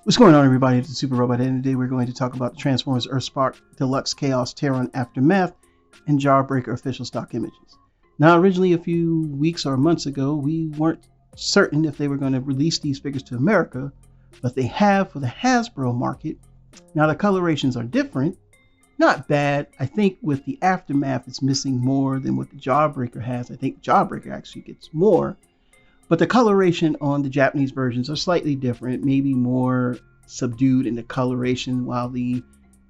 What's going on, everybody? It's the Super Robot, and today we're going to talk about the Transformers Earthspark, Deluxe, Chaos, Terran, Aftermath, and Jawbreaker official stock images. Now, originally a few weeks or months ago, we weren't certain if they were going to release these figures to America, but they have for the Hasbro market. Now, the colorations are different. Not bad. I think with the Aftermath, it's missing more than what the Jawbreaker has. I think Jawbreaker actually gets more. But the coloration on the Japanese versions are slightly different, maybe more subdued in the coloration, while the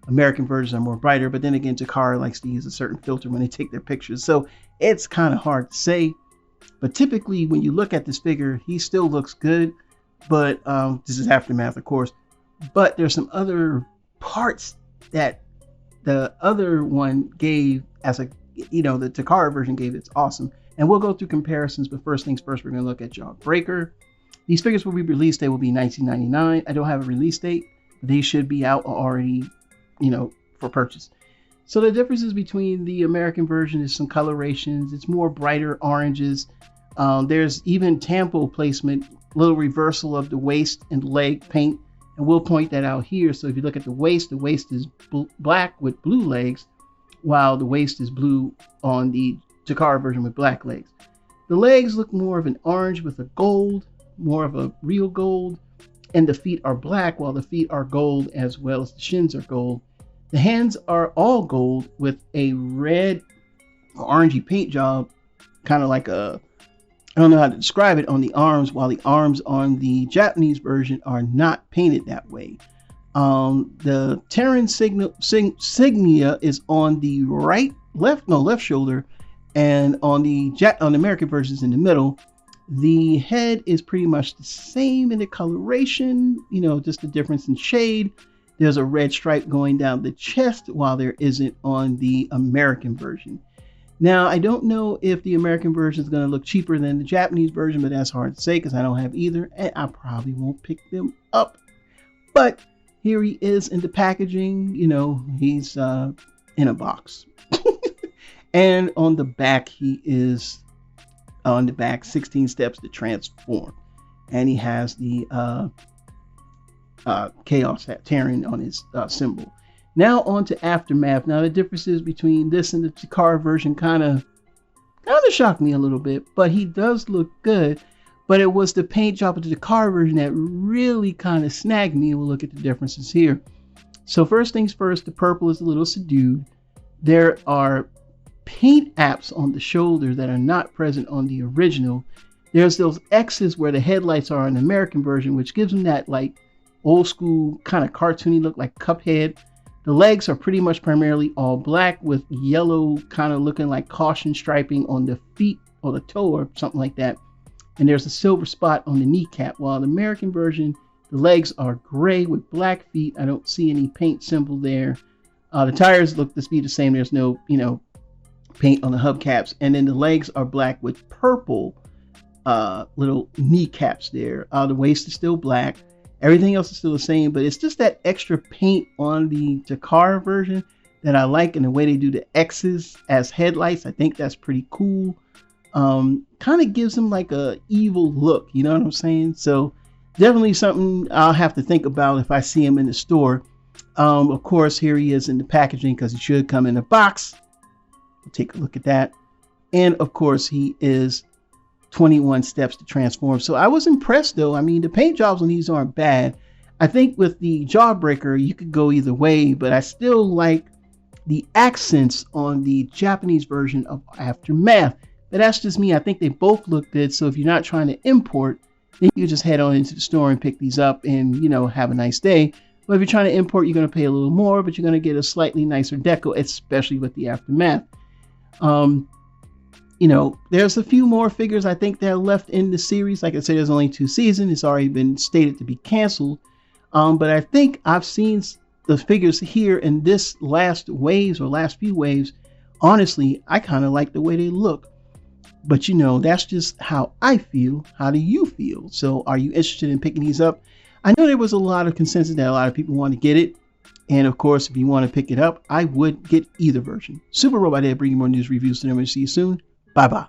American versions are more brighter. But then again, Takara likes to use a certain filter when they take their pictures, so it's kind of hard to say. But typically, when you look at this figure, he still looks good. But this is Aftermath, of course. But there's some other parts that the other one gave as a, the Takara version gave. It's awesome. And we'll go through comparisons, but first things first, we're going to look at Jawbreaker. These figures will be released. They will be $19.99. I don't have a release date. They should be out already, for purchase. So the differences between the American version is some colorations. It's more brighter oranges. There's even tampo placement, little reversal of the waist and leg paint. And we'll point that out here. So if you look at the waist is black with blue legs, while the waist is blue on the Takara version with black legs. The legs look more of an orange with a gold, more of a real gold, and the feet are black while the feet are gold as well as the shins are gold. The hands are all gold with a red orangey paint job, kind of like I don't know how to describe it, on the arms, while the arms on the Japanese version are not painted that way. The Terran insignia is on the left shoulder, and on the American versions in the middle. The head is pretty much the same in the coloration, just the difference in shade. There's a red stripe going down the chest while there isn't on the American version. Now, I don't know if the American version is going to look cheaper than the Japanese version, but that's hard to say because I don't have either, and I probably won't pick them up. But here he is in the packaging. He's in a box. And on the back, he is 16 steps to transform. And he has the Chaos Terran on his symbol. Now on to Aftermath. Now the differences between this and the Takara version kind of shocked me a little bit, but he does look good. But it was the paint job of the Takara version that really kind of snagged me. We'll look at the differences here. So first things first, the purple is a little subdued. There are paint apps on the shoulder that are not present on the original. There's those X's where the headlights are in the American version, which gives them that like old school kind of cartoony look, like Cuphead. The legs are pretty much primarily all black with yellow kind of looking like caution striping on the feet or the toe or something like that. And there's a silver spot on the kneecap. While the American version, the legs are gray with black feet. I don't see any paint symbol there. The tires look to be the same. There's no, paint on the hubcaps, and then the legs are black with purple little kneecaps there. The waist is still black. Everything else is still the same, but it's just that extra paint on the Takara version that I like, and the way they do the X's as headlights. I think that's pretty cool. Kind of gives them like a evil look, you know what I'm saying? So definitely something I'll have to think about if I see him in the store. Of course, here he is in the packaging because he should come in a box. We'll take a look at that. And of course, he is 21 steps to transform. So I was impressed though. I mean, the paint jobs on these aren't bad. I think with the Jawbreaker, you could go either way, but I still like the accents on the Japanese version of Aftermath. But that's just me. I think they both look good. So if you're not trying to import, then you just head on into the store and pick these up and, have a nice day. But if you're trying to import, you're going to pay a little more, but you're going to get a slightly nicer deco, especially with the Aftermath. There's a few more figures I think that are left in the series. Like I said, there's only 2 seasons. It's already been stated to be canceled. But I think I've seen the figures here in this last few waves. Honestly, I kind of like the way they look. But that's just how I feel. How do you feel? So are you interested in picking these up? I know there was a lot of consensus that a lot of people want to get it. And of course, if you want to pick it up, I would get either version. Super Robot here, bringing more news reviews to them. See you soon. Bye bye.